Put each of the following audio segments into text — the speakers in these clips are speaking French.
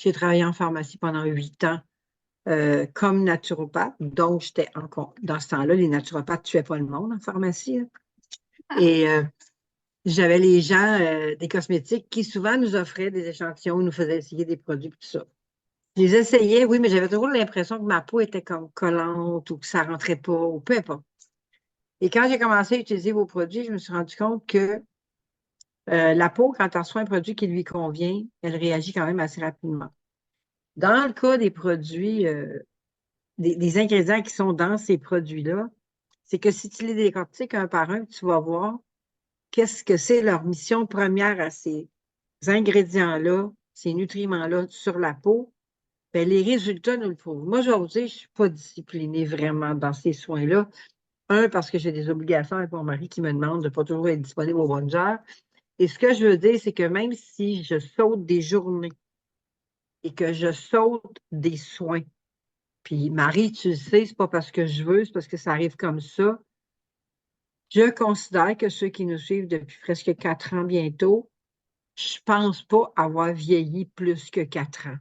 J'ai travaillé en pharmacie pendant 8 ans comme naturopathe. Donc, dans ce temps-là, les naturopathes ne tuaient pas le monde en pharmacie, là. Et j'avais les gens des cosmétiques qui souvent nous offraient des échantillons, nous faisaient essayer des produits, tout ça. Je les essayais, oui, mais j'avais toujours l'impression que ma peau était comme collante ou que ça rentrait pas, ou peu importe. Et quand j'ai commencé à utiliser vos produits, je me suis rendu compte que la peau, quand elle reçoit un produit qui lui convient, elle réagit quand même assez rapidement. Dans le cas des produits, des ingrédients qui sont dans ces produits-là, c'est que si tu les décortiques un par un, tu vas voir qu'est-ce que c'est leur mission première à ces ingrédients-là, ces nutriments-là sur la peau, ben, les résultats nous le prouvent. Moi, je vais vous dire, je ne suis pas disciplinée vraiment dans ces soins-là. Un, parce que j'ai des obligations avec mon mari qui me demande de ne pas toujours être disponible aux bonnes heures. Et ce que je veux dire, c'est que même si je saute des journées et que je saute des soins, puis Marie, tu le sais, c'est pas parce que je veux, c'est parce que ça arrive comme ça. Je considère que ceux qui nous suivent depuis presque 4 ans bientôt, je pense pas avoir vieilli plus que 4 ans.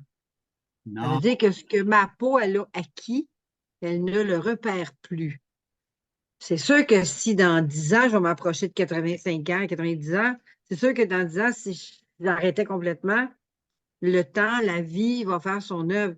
Ça veut Non. dire que ce que ma peau, elle a acquis, elle ne le repère plus. C'est sûr que si dans 10 ans, je vais m'approcher de 85 ans, 90 ans, c'est sûr que dans 10 ans, si j'arrêtais complètement, le temps, la vie va faire son œuvre.